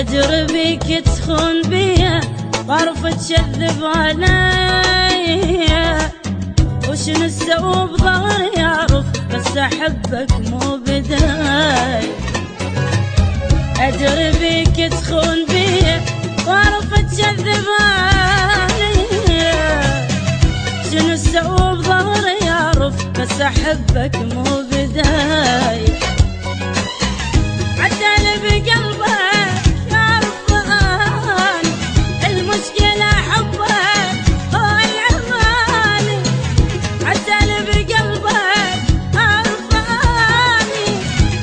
أدري بيك تخون بيا وأعرف تكذب عليا، وشنو تسوي بظهري أعرف بس أحبك مو بداي. أدري بيك تخون بيا وأعرف تكذب عليا، شنو تسوي بظهري أعرف بس أحبك مو بداي. عدل بقلبك يعرف أني المشكلة حبك هو العماني، عدل بقلبك يعرف أني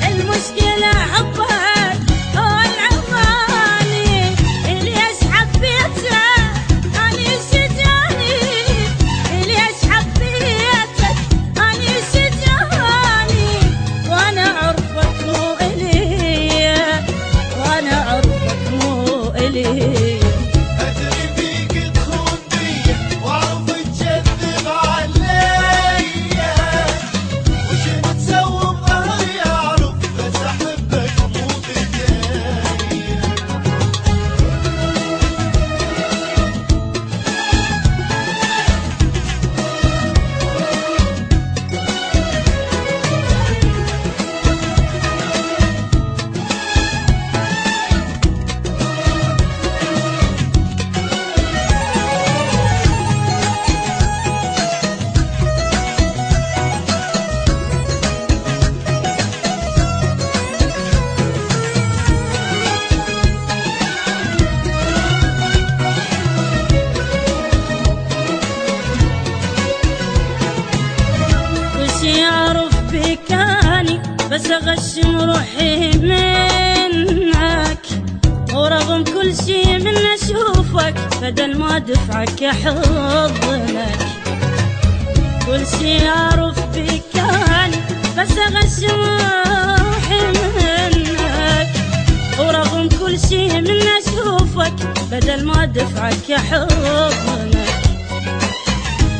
المشكلة حبك هو العماني. ليش حبيته أني شجاني، ليش حبيتك أني شجاني، وأنا أعرفك مو إلي، وأنا أعرفك مو إلي. أدري بيك تخون بيا وأعرف تكذب عليا، وشنو تسوي بظهري أعرف بس أحبك مو بداية. وشي أعرف بيك أني بس أغشم روحي منك، ورغم كل شي من أشوفك بدل ما دفعك أحضنك. كل شي أعرف بيك أني بس أغشم روحي منك، ورغم كل شي من أشوفك بدل ما دفعك أحضنك.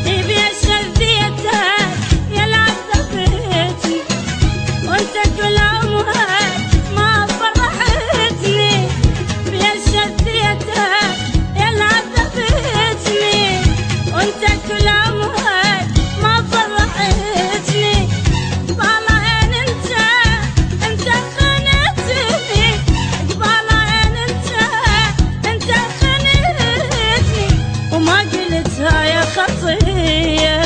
يبي أشذيتك يا العذبتني، وانت كل عمرك ما فرحتني. يا شذيتك يا العذبتني، وانت كل عمرك ما فرحتني. قبالين انت خنتني، قبالين انت خنتني، وما قلتها يا خطيه،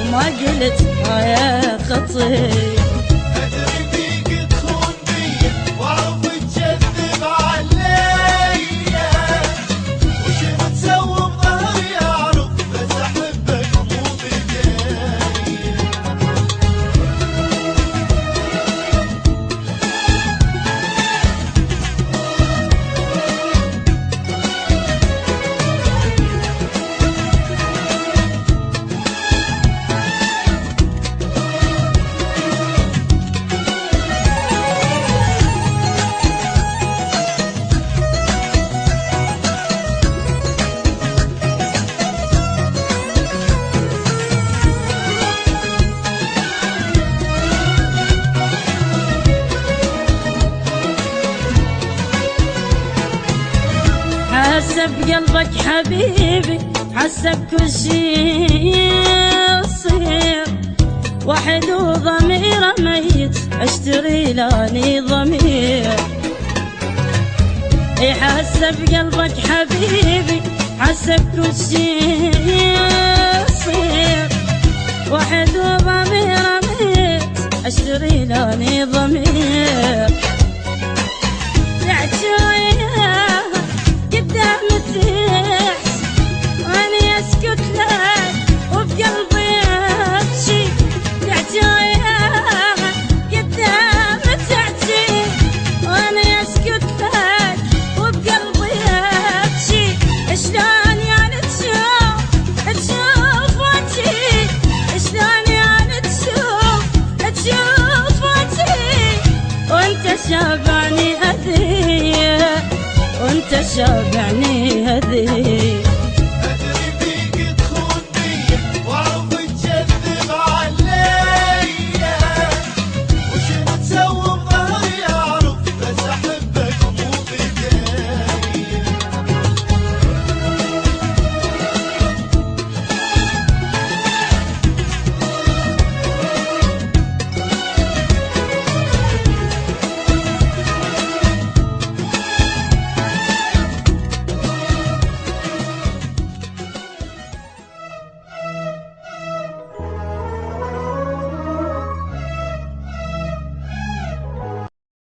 وما قلتها يا خطيه. أدري بيك تخون بيا وأعرف تكذب عليا، وشنو تسوي بظهري أعرف بس أحبك مو بداية. حاسة بقلبك حبيبي، حاسة بكل شي يصير، واحد وضميره ميت اشتري لاني ضمير. اي حاسة بقلبك حبيبي، حاسة بكل شي يصير، واحد وضميره ميت اشتري لاني ضمير. قدام تحس وأنا أسكت لك وبقلبي أبكي، قدام تحكي وأنا أسكت لك وبقلبي أبكي. شلون يعني تشوف وجهي، شلون يعني تشوف وجهي، وأنت شابعني هدية، وانت شابعني هذه.